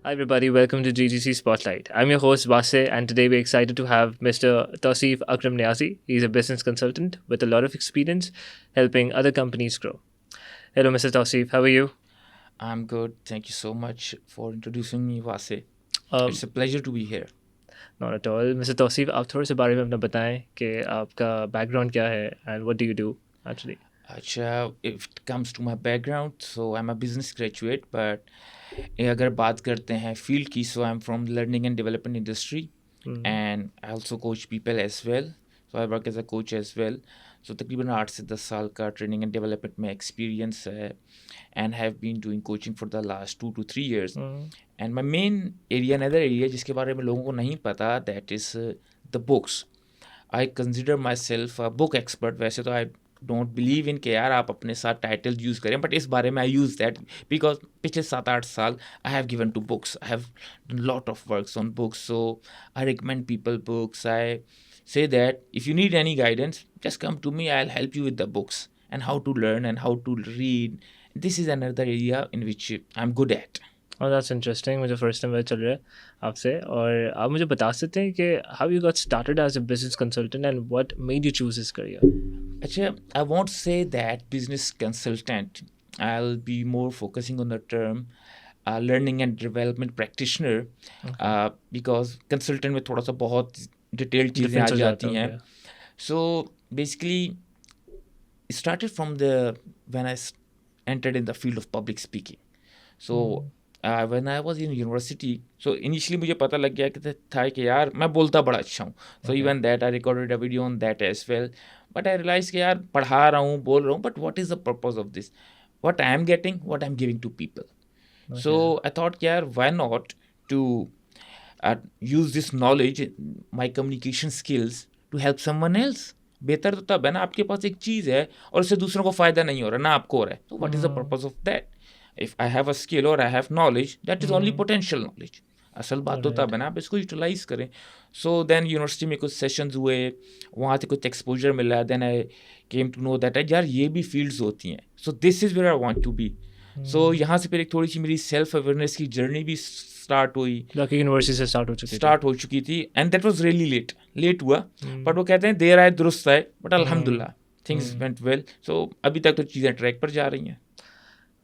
Hi, everybody. Welcome to GGC Spotlight. I'm your host, Vase, and today we're excited to have Mr. Tausif Akram Niazi. He's a business consultant with a lot of experience helping other companies grow. Hello, Mr. Tausif. How are you? I'm good. Thank you so much for introducing me, Vase. Um, It's a pleasure to be here. Not at all. Mr. Tausif, आप थोड़े से बारे में अपना बताएं कि आपका background क्या है and what do you do actually? अच्छा, if it comes to my background, so I'm a business graduate, but अगर बात करते हैं फील्ड की, so I'm from learning and development industry, and I also coach people as well. So I work as a coach as well. So तकरीबन 8 से 10 साल का training and development में एक्सपीरियंस है and have been doing coaching for the last 2 to 3 years. And my main area, another area जिसके बारे में लोगों को नहीं पता, that is the books. I consider myself a book expert. वैसे तो I don't believe in कि यार आप अपने साथ टाइटल यूज़ करें, बट इस बारे में I use that because पिछले 7-8 साल I have given to books. I have done lot of works on books, so I recommend people books. I say that if you need any guidance, just come to me. I'll help you with the books and how to learn and how to read. This is another area in which I'm good at. Oh, that's interesting. मुझे first time पता चल रहा है आपसे और आप मुझे बता सकते हैं कि how you got started as a business consultant and what made you choose this career? Actually, I won't say that business consultant. I'll be more focusing on the term learning and development practitioner, because consultant में थोड़ा सा बहुत detailed चीज़ें आ Difference हो जाता जाती हैं. है. So basically, it started from when I entered in the field of public speaking. So when I was in university, so initially मुझे पता लग गया कि था कि यार मैं बोलता बड़ा अच्छा हूँ. So even that I recorded a video on that as well. But I realized कि यार पढ़ा रहा हूँ, बोल रहा हूँ, but what is the purpose of this? What I am getting, what I'm giving to people. So I thought कि यार why not to use this knowledge, my communication skills to help someone else. बेहतर तो तब है ना, आपके पास एक चीज़ है और उससे दूसरों को फ़ायदा नहीं हो रहा, ना आपको हो रहा है. So what is the purpose of that? If I have a skill or I have knowledge, that is only potential knowledge. असल बात तो तब है ना, आप इसको यूटिलाइज करें. सो देन यूनिवर्सिटी में कुछ सेशंस हुए, वहाँ से कुछ एक्सपोजर मिला. Then I came to know that यार ये भी फील्ड्स होती हैं. So this is where I want to be. So यहाँ से फिर एक थोड़ी सी मेरी सेल्फ अवेयरनेस की जर्नी भी स्टार्ट हुई. बाकी यूनिवर्सिटी से स्टार्ट हो चुकी थी and that was really late हुआ. बट वो कहते हैं देर आए दुरुस्त आए, बट अल्हम्दुलिल्लाह थिंग्स वेंट वेल. सो अभी तक तो चीज़ें ट्रैक पर जा रही हैं.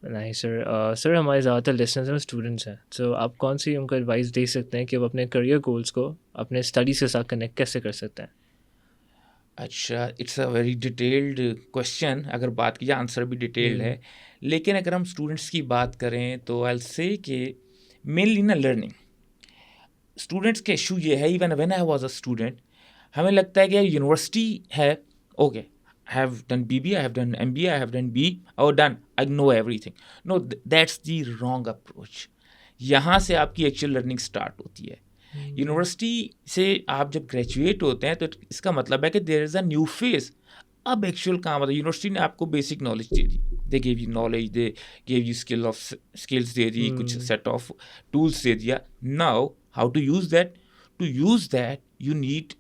नहीं सर. सर हमारे ज़्यादातर लिसनर्स में स्टूडेंट्स हैं, तो आप कौन सी उनको एडवाइस दे सकते हैं कि वो अपने करियर गोल्स को अपने स्टडीज़ के साथ कनेक्ट कैसे कर सकते हैं? अच्छा, it's a very detailed question. अगर बात की जाए आंसर भी डिटेल्ड है, लेकिन अगर हम स्टूडेंट्स की बात करें तो आई विल से कि मेनली ना लर्निंग. स्टूडेंट्स का इशू ये है, even when I was a student, हमें लगता है कि यूनिवर्सिटी है, okay I have done BBA, I have done MBA, I have done B, oh done, I know everything. No, that's the wrong approach. यहाँ से आपकी एक्चुअल लर्निंग स्टार्ट होती है. यूनिवर्सिटी से आप जब ग्रेजुएट होते हैं तो इसका मतलब है कि there is a new phase. अब एक्चुअल काम होता है. यूनिवर्सिटी ने आपको बेसिक नॉलेज दे दी, they gave you knowledge, they gave you skills दे दी, कुछ सेट ऑफ टूल्स दे दिया. Now how to use that? To use that you need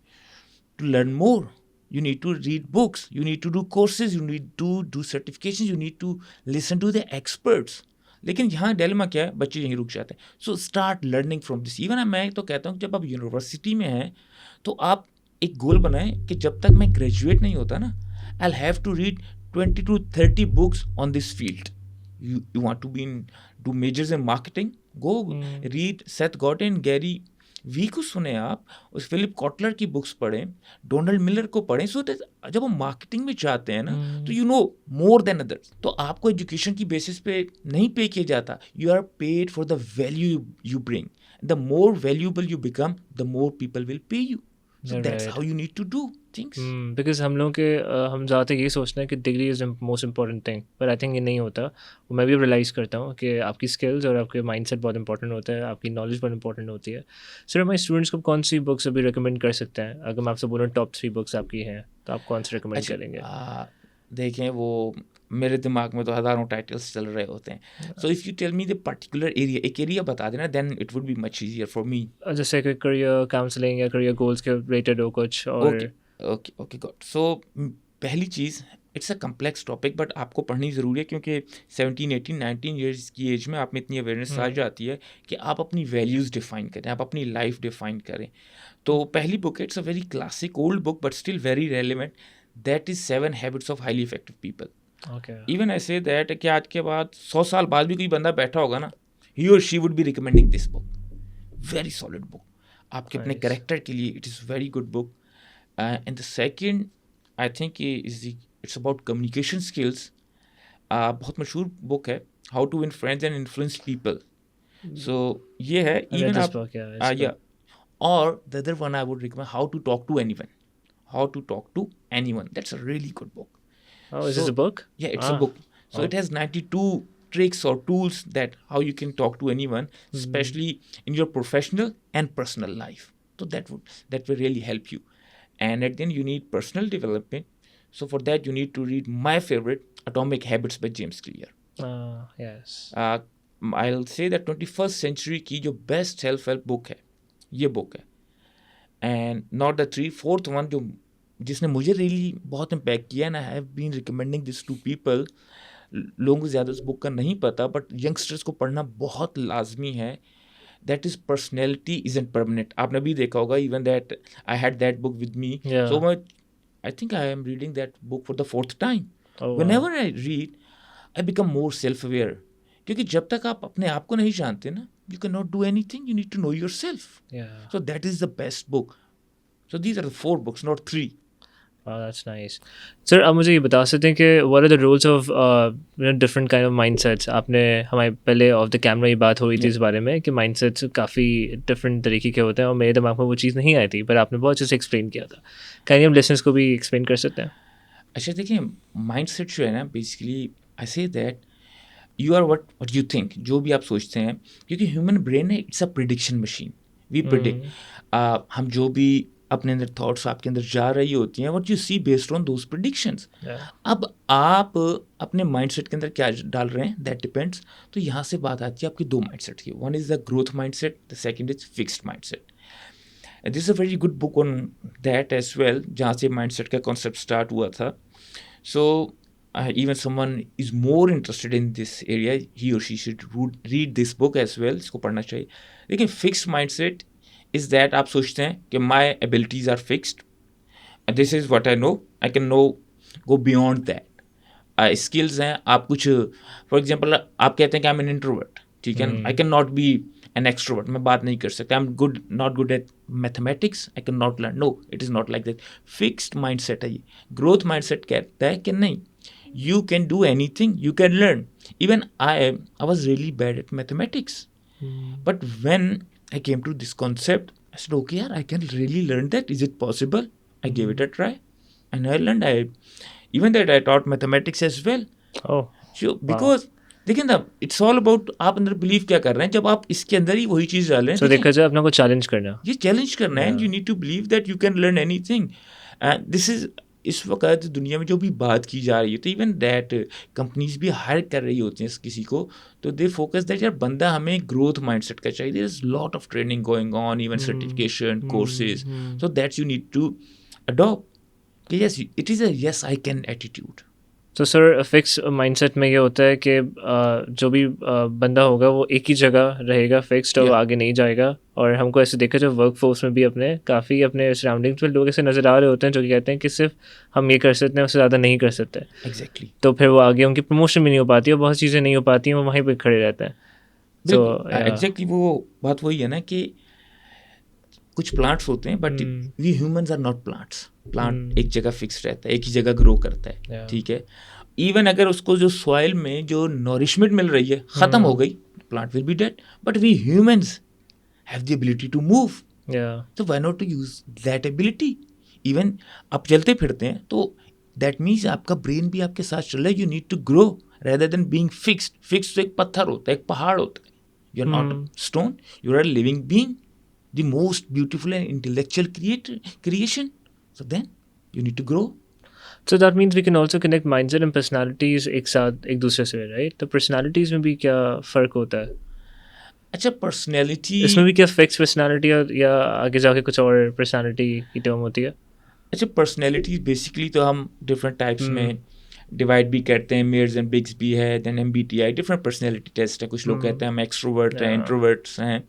to learn more. You need to read books, you need to do courses, you need to do certifications, you need to listen to the experts. लेकिन यहाँ dilemma क्या है, बच्चे यहीं रुक जाते हैं. So start learning from this. Even मैं तो कहता हूँ जब आप यूनिवर्सिटी में हैं तो आप एक गोल बनाएं कि जब तक मैं ग्रेजुएट नहीं होता ना, I have to read 20 to 30 books on this field. You want to be in do majors in marketing, go read Seth Godin, Gary Vee को सुने आप, उस फिलिप कॉटलर की बुक्स पढ़ें, डोनाल्ड मिलर को पढ़ें. सो जब हम मार्केटिंग में जाते हैं ना तो you know more than others. तो आपको एजुकेशन की बेसिस पे नहीं पे किया जाता. You are paid for the value you bring. The more valuable you become, the more people will pay you. So that's how you need to do things. Because हम लोग के हम ज़्यादातर ये सोचते हैं कि degree is most important thing, पर आई थिंक ये नहीं होता. वो मैं भी रियलाइज़ करता हूँ कि आपकी स्किल्स और आपके माइंडसेट बहुत इंपॉर्टेंट होता है, आपकी नॉलेज बहुत इंपॉर्टेंट होती है. सर हमारे स्टूडेंट्स को कौन सी बुक्स अभी रिकमेंड कर सकते हैं? अगर मैं आपसे बोलूँ टॉप 3 बुक्स आपकी हैं तो आप कौन सी रिकमेंड करेंगे? देखें, वो मेरे दिमाग में तो हज़ारों टाइटल्स चल रहे होते हैं. So if you tell me the particular area, एक एरिया बता देना, then it would be much easier for me. जैसे कि करियर काउंसलिंग या करियर गोल्स के रिलेटेड हो कुछ और. Okay got. सो पहली चीज़, it's a complex topic, but आपको पढ़नी ज़रूरी है क्योंकि 17, 18, 19 ईयर्स की एज में आप में इतनी अवेयरनेस आ जाती है कि आप अपनी वैल्यूज़ डिफ़ाइन करें, आप अपनी लाइफ डिफ़ाइन करें. तो पहली बुक है, it's a very classic old book but still very relevant, that is 7 habits of highly effective people. Okay. Even I say that कि आज के बाद 100 साल बाद भी कोई बंदा बैठा होगा ना, ही और she would be recommending this book. Very solid book आपके अपने Nice. करेक्टर के लिए. It is very good book. And the second I think it's about communication skills. बहुत मशहूर बुक है, how to win friends and influence people. So ये है. I read even this आप book, yeah. It's या और the other one I would recommend, how to talk to anyone. How to talk to anyone, that's a really good book. Oh, is this a book? Yeah, it's a book. So it has 92 tricks or tools that how you can talk to anyone, especially in your professional and personal life. So that will really help you. And at the end, you need personal development. So for that, you need to read my favorite, Atomic Habits by James Clear. Yes. I'll say that 21st century की जो best self-help book है, ये book है. And not the fourth one जो जिसने मुझे really बहुत impact किया, and I have been recommending this to people. लोगों को ज़्यादा उस बुक का नहीं पता, बट यंगस्टर्स को पढ़ना बहुत लाजमी है. That is personality isn't permanent. आपने भी देखा होगा, even that I had that book with me. So I think I am reading that book for the 4th time. Whenever I read, I become more self aware. क्योंकि जब तक आप अपने आप को नहीं जानते ना, you can not do anything. You need to know yourself. So that is the best book. So these are the 4 books, not 3. Oh, that's nice. Sir, आप मुझे ये बता सकते हैं कि what are the roles of different kind of mindsets? आपने हमारे पहले ऑफ द कैमरा ही बात हुई थी इस बारे में कि माइंडसेट्स काफ़ी डिफरेंट तरीके के होते हैं और मेरे दिमाग में वो चीज़ नहीं आई थी, पर आपने बहुत अच्छे से एक्सप्लेन किया था. क्या हम लिसनर्स को भी एक्सप्लेन कर सकते हैं? अच्छा देखिए, माइंडसेट जो है ना, basically I say that you are what you think. जो भी आप सोचते हैं, क्योंकि ह्यूमन ब्रेन है, it's a prediction machine. We predict. हम जो भी अपने अंदर थॉट्स आपके अंदर जा रही होती हैं, what you see based on those predictions. अब आप अपने माइंडसेट के अंदर क्या डाल रहे हैं, दैट डिपेंड्स. तो यहाँ से बात आती है आपकी 2 माइंडसेट की. One is the growth mindset, the second is fixed mindset. This is a very good book on that as well, जहाँ से माइंडसेट का कॉन्सेप्ट स्टार्ट हुआ था. सो even someone is more interested in this area, he or she should read this book as well. इसको पढ़ना चाहिए. लेकिन fixed mindset is that आप सोचते हैं कि my abilities are fixed, this is what I know, I can go beyond that. Skills हैं, आप कुछ for example आप कहते हैं कि I'm an introvert, ठीक है, I cannot be an extrovert, मैं बात नहीं कर सकता, I'm not good at mathematics, I cannot learn. No, it is not like that. Fixed mindset है ये. Growth mindset कहता है कि नहीं, you can do anything, you can learn. Even I was really bad at mathematics, but when I came to this concept, I said, okay, yaar, I can really learn that. Is it possible? I gave it a try, and I learned. Even that I taught mathematics as well. Oh, so because देखिए ना, it's all about आप अंदर believe क्या कर रहे हैं. जब आप इसके अंदर ही वही चीज़ डाल रहे हैं, so देखा जाए अपना को चैलेंज करना, ये चैलेंज करना है. You need to believe that you can learn anything. And this is इस वक्त दुनिया में जो भी बात की जा रही है, तो इवन दैट कंपनीज भी हायर कर रही होती हैं किसी को, तो दे फोकस दैट यार बंदा हमें ग्रोथ माइंडसेट का चाहिए. There is lot of training going on, even certification courses, so that's you need to adopt. Yes, it is a yes I can attitude. तो सर, फिक्स माइंडसेट में ये होता है कि जो भी बंदा होगा वो एक ही जगह रहेगा फिक्स्ड और आगे नहीं जाएगा. और हमको ऐसे देखा जाए वर्क फोर्स में भी काफ़ी अपने सराउंडिंग्स में लोग ऐसे नज़र आ रहे होते हैं जो कि कहते हैं कि सिर्फ हम ये कर सकते हैं, उससे ज़्यादा नहीं कर सकते. एग्जैक्टली. तो फिर वो आगे उनकी प्रमोशन भी नहीं हो पाती और बहुत चीज़ें नहीं हो पाती हैं, वो वहीं पर खड़े रहते हैं. तो एग्जैक्टली वो बात वही है ना कि कुछ प्लांट्स होते हैं, but we humans are not plants. Plant एक जगह फिक्स रहता है, एक ही जगह ग्रो करता है, ठीक है. इवन अगर उसको जो सॉइल में जो नॉरिशमेंट मिल रही है ख़त्म हो गई, plant will be dead. But we humans have the ability to move, so why not to use that ability? Even आप चलते फिरते हैं तो that means आपका ब्रेन भी आपके साथ चल रहा है. You need to grow rather than being fixed. Fixed तो एक पत्थर होता है, एक पहाड़ होता है. You're not a stone, you're a living being, the most beautiful and intellectual creation. So then you need to grow. So that means we can also connect mindset and personalities एक साथ एक दूसरे से, right? तो personalities में भी क्या फ़र्क होता है? अच्छा, पर्सनैलिटी इसमें भी क्या फिक्स पर्सनैलिटी या आगे जाके कुछ और पर्सनैलिटी की टर्म होती है? अच्छा, पर्सनैलिटी बेसिकली तो हम डिफरेंट टाइप्स में डिवाइड भी करते हैं, मेयर्स एंड बिग्स भी है, then MBTI, different personality test है. कुछ लोग कहते हैं हम एक्सट्रोवर्ट हैं, इंट्रोवर्ट्स हैं.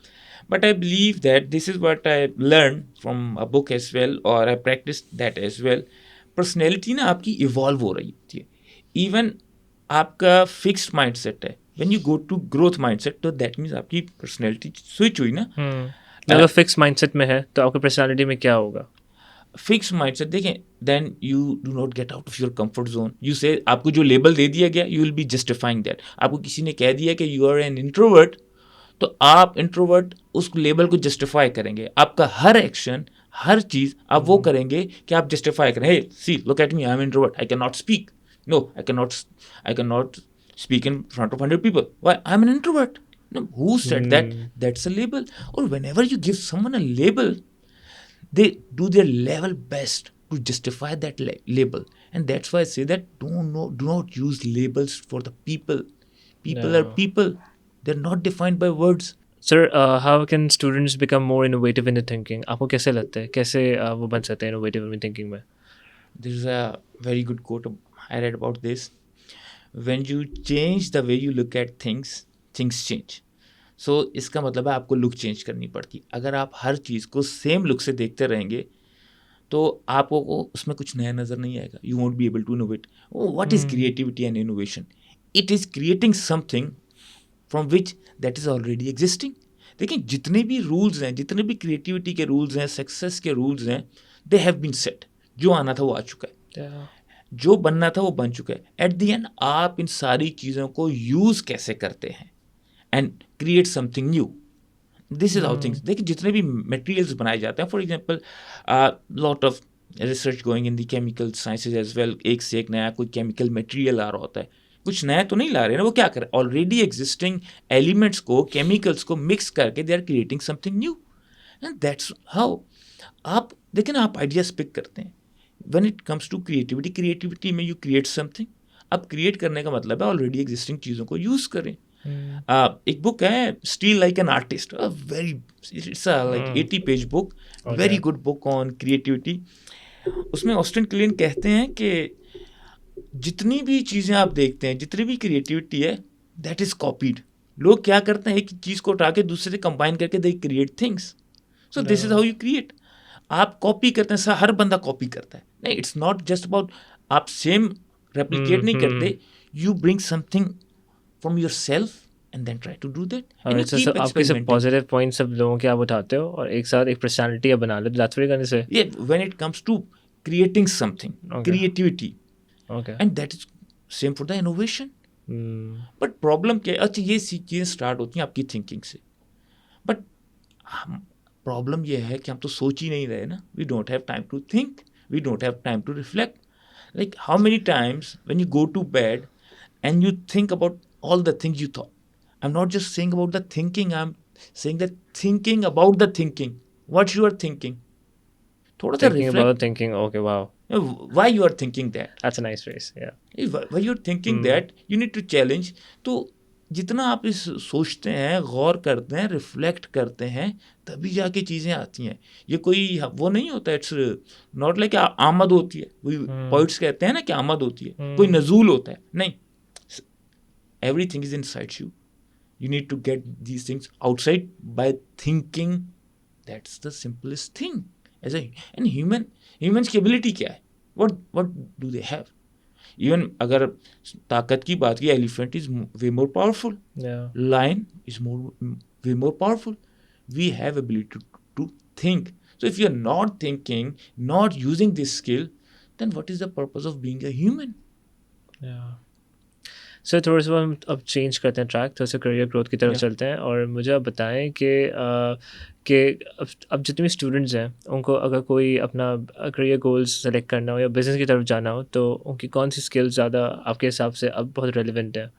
But I believe that this is what I learned from a book as well, or I practiced that as well. Personality ना आपकी evolve हो रही होती है. Even आपका fixed mindset है. When you go to growth mindset, तो that means आपकी personality switch हुई ना. अगर फिक्स माइंडसेट में है तो आपकी पर्सनालिटी में क्या होगा? फिक्स माइंडसेट देखें, then you do not get out of your comfort zone. You say आपको जो लेबल दे दिया गया, you will be justifying that. आपको किसी ने कह दिया कि यू आर एन इंट्रोवर्ट, तो आप इंट्रोवर्ट उस लेबल को जस्टिफाई करेंगे. आपका हर एक्शन, हर चीज आप वो करेंगे कि आप जस्टिफाई करें. Hey see look at me, I am introvert, I can not speak. No, I can not speak in front of 100 people. Why? I am an introvert. No, who said that? That's a label. Or whenever you give someone a label, they do their level best to justify that label. And that's why I say that do not use labels for the people. People are people. They're not defined by words. Sir, how can students become more innovative in thinking? आपको कैसे लगता है, कैसे वो बन सकते हैं innovative in thinking में? There is a very good quote I read about this. When you change the way you look at things, things change. So इसका मतलब है आपको लुक चेंज करनी पड़ती. अगर आप हर चीज़ को सेम लुक से देखते रहेंगे तो आपको उसमें कुछ नया नज़र नहीं आएगा. You won't be able to innovate. What is creativity and innovation? It is creating something from which that is already existing. देखिए, जितने भी रूल्स हैं, जितने भी क्रिएटिविटी के रूल्स हैं, सक्सेस के रूल्स हैं, दे हैव बीन सेट. जो आना था वो आ चुका है, जो बनना था वो बन चुका है. एट द एंड आप इन सारी चीज़ों को यूज़ कैसे करते हैं and create something new. This is how things. देखिए, जितने भी मटेरियल्स बनाए जाते हैं, for example lot of research going in the chemical sciences as well. एक से एक नया कोई केमिकल मटेरियल आ रहा होता है. कुछ नया तो नहीं ला रहे ना, वो क्या करें, ऑलरेडी एग्जिस्टिंग एलिमेंट्स को, केमिकल्स को मिक्स करके they are creating something new. And that's how आप देखें ना, आप आइडियाज पिक करते हैं. When it comes to creativity, creativity में यू क्रिएट समथिंग. अब क्रिएट करने का मतलब है ऑलरेडी एग्जिस्टिंग चीज़ों को यूज़ करें. एक बुक है, steel like an artist, very, it's like 80-page book, very good book on creativity. उसमें ऑस्टिन क्लीन कहते हैं कि जितनी भी चीज़ें आप देखते हैं, जितनी भी क्रिएटिविटी है, दैट इज़ कॉपीड. लोग क्या करते हैं, एक चीज़ को उठा के दूसरे से कंबाइन करके they create things. So this is how you create. आप कॉपी करते हैं, हर बंदा कॉपी करता है. नहीं, इट्स नॉट जस्ट अबाउट आप सेम रेप्लिकेट नहीं करते. You bring something from yourself and then try to do that. आपके सब पॉजिटिव पॉइंट्स सब लोगों के आप उठाते हो और एक साथ एक पर्सनालिटी बना लो. दैट्स व्हाट करने से when it comes to creating something, creativity, and that is same for the innovation. But problem क्या है, अच्छा ये चीज़ें स्टार्ट होती हैं आपकी थिंकिंग से. बट प्रॉब्लम ये है कि हम तो सोच ही नहीं रहे ना. We don't have time to think, we don't have time to reflect. Like how many times when you go to bed and you think about all the things you thought. I'm not just saying about the thinking, I'm saying that thinking about the thinking. What you are thinking. Thoda sa thinking reflect. about thinking. Okay, wow. Why you are thinking that? That's a nice phrase. Yeah. Why you are thinking that, you need to challenge. तो जितना आप इस सोचते हैं, गौर करते हैं, reflect करते हैं, तभी जाके चीज़ें आती हैं. ये कोई वो नहीं होता. इट्स नॉट लाइक आमद होती है. वही पोइट्स कहते हैं ना कि आमद होती है, कोई नजूल होता है. नहीं, everything is inside you. You need to get these things outside by thinking. That's the simplest thing. And humans की ability क्या है? What do they have? Even अगर ताकत की बात की, elephant is way more powerful. Yeah. Lion is way more powerful. We have ability to think. So if you're not thinking, not using this skill, then what is the purpose of being a human? Yeah. Sir, थोड़ा सा हम अब change करते हैं track, थोड़ा सा career growth की तरफ चलते हैं. और मुझे आप बताएं कि अब जितने भी स्टूडेंट्स हैं, उनको अगर कोई अपना करियर गोल्स सेलेक्ट करना हो या बिज़नेस की तरफ जाना हो, तो उनकी कौन सी स्किल्स ज़्यादा आपके हिसाब से अब बहुत रेलिवेंट है?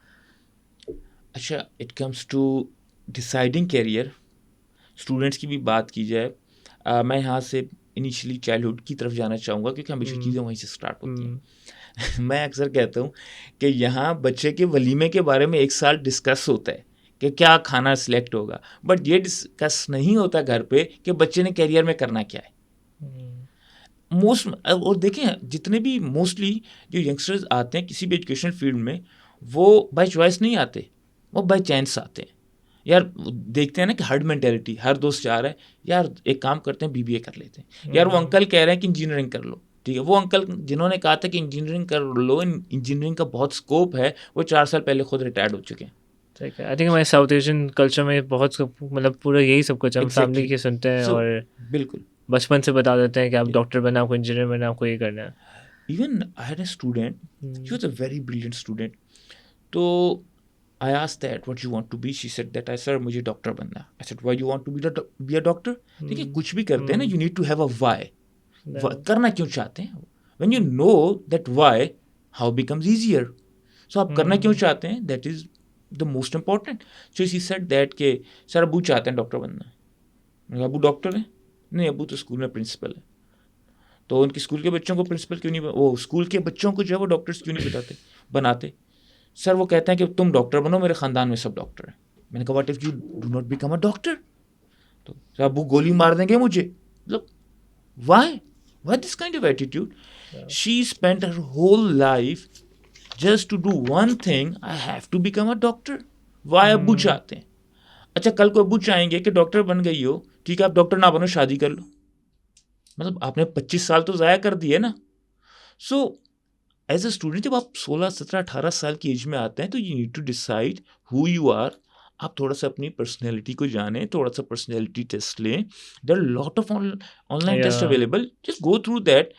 अच्छा, it comes to deciding career, students की भी बात की जाए, मैं यहाँ से इनिशियली चाइल्डहुड की तरफ जाना चाहूँगा, क्योंकि हमेशा चीज़ें वहीं से स्टार्ट होती हैं. मैं अक्सर कहता हूँ कि यहाँ बच्चे के वलीमे के बारे में 1 साल डिस्कस होता है कि क्या खाना सिलेक्ट होगा, बट ये डिस्कस नहीं होता घर पे कि बच्चे ने करियर में करना क्या है. और देखें जितने भी मोस्टली जो यंगस्टर्स आते हैं किसी भी एजुकेशन फील्ड में, वो बाय चॉइस नहीं आते, वो बाय चांस आते हैं। यार देखते हैं ना कि हर्ड मेंटेलिटी, हर दोस्त चाह रहा है यार एक काम करते हैं बीबीए कर लेते हैं, यार वो अंकल कह रहे हैं कि इंजीनियरिंग कर लो, ठीक है, वो अंकल जिन्होंने कहा था कि इंजीनियरिंग कर लो, इंजीनियरिंग का बहुत स्कोप है, वो 4 साल पहले खुद रिटायर्ड हो चुके हैं। ठीक है। आई थिंक हमारे साउथ एशियन कल्चर में बहुत मतलब पूरा यही सब कुछ हम फैमिली एग्जैक्टली के सुनते हैं सो और बिल्कुल बचपन से बता देते हैं कि आप डॉक्टर बनना, आपको इंजीनियर बनना, आपको ये करना है। Even I had a student, she was a very brilliant student, तो I asked that what you want to be. She said that I sir मुझे डॉक्टर बनना है. I said why you want to be a doctor? देखिए कुछ भी करते हैं ना, you need to have a why. करना क्यों चाहते हैं? When you know that why, how becomes easier. So आप करना क्यों चाहते हैं? That is the most important. So she said that कि सर अबू चाहते हैं डॉक्टर बनना. मैंने कहा अबू डॉक्टर है? नहीं, अबू तो स्कूल में प्रिंसिपल है. तो उनके स्कूल के बच्चों को प्रिंसिपल क्यों नहीं, वो स्कूल के बच्चों को जो है वो डॉक्टर्स क्यों नहीं बनाते? सर वो कहते हैं कि तुम डॉक्टर बनो, मेरे ख़ानदान में सब डॉक्टर हैं. मैंने कहा what if you do not become a doctor? तो सर अबू गोली मार देंगे मुझे. मतलब why this kind of attitude? She spent her whole life just to do one thing, I have to become a doctor. Why अबू चाहते हैं? अच्छा कल को अबू चाहेंगे कि डॉक्टर बन गई हो, ठीक है आप डॉक्टर ना बनो, शादी कर लो. मतलब आपने 25 साल तो ज़ाया कर दिए ना. सो एज अ स्टूडेंट जब आप 16, 17, 18 साल की एज में आते हैं तो you need to decide who you are. आप थोड़ा सा अपनी पर्सनैलिटी को जानें, थोड़ा सा पर्सनैलिटी टेस्ट लें. There are lot of online test Yeah. Available, just go through that.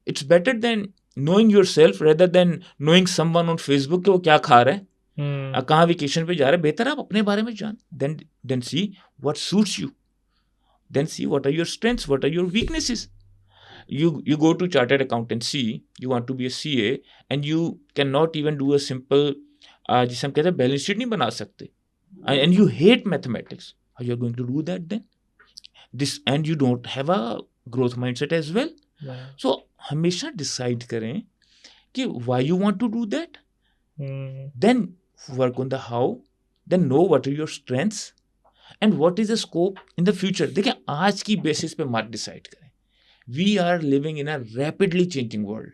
It's better than knowing yourself rather than knowing someone on Facebook कि वो क्या खा रहा है, कहाँ वेकेशन पे जा रहा है. बेहतर आप अपने बारे में जान. then see what suits you, then see what are your strengths, what are your weaknesses. You go to chartered accountancy, you want to be a CA, and you cannot even do a simple जिसे हम कहते हैं balance sheet नहीं बना सकते, and you hate mathematics, how you are going to do that then? This and you don't have a growth mindset as well. So हमेशा decide करें कि why you want to do that, then work on the how, then know what are your strengths and what is the scope in the future. देखिए आज की basis पे मत decide करें. We are living in a rapidly changing world.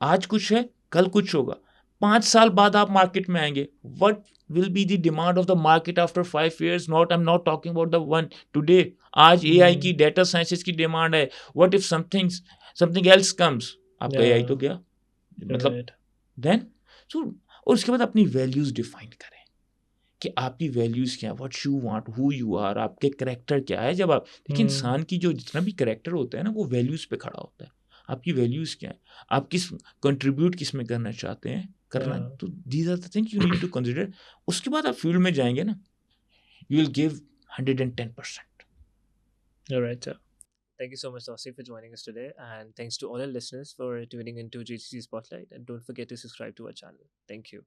आज कुछ है, कल कुछ होगा. 5 साल बाद आप मार्केट में आएंगे. What will be the demand of the market after 5 years? Not, I am not talking about the one today. आज AI की, डेटा साइंसेस की डिमांड है. What if something else comes? आपका AI तो गया. मतलब देन और उसके बाद अपनी वैल्यूज डिफाइन करें कि आपकी वैल्यूज़ क्या है, what you want, who you are, आपके करेक्टर क्या है. जब आप देखिए इंसान की जो जितना भी करेक्टर होता है ना, वो वैल्यूज़ पे खड़ा होता है. आपकी वैल्यूज़ क्या है, आप किस कंट्रीब्यूट किस में करना चाहते हैं करना. तो these are the things you need to consider. उसके बाद आप फील्ड में जाएंगे ना, you will give 110%. All right, sir. Thank you so much, Tawseef, for joining us today. And thanks to all our listeners for tuning into GCC Spotlight. And don't forget to subscribe to our channel. Thank you.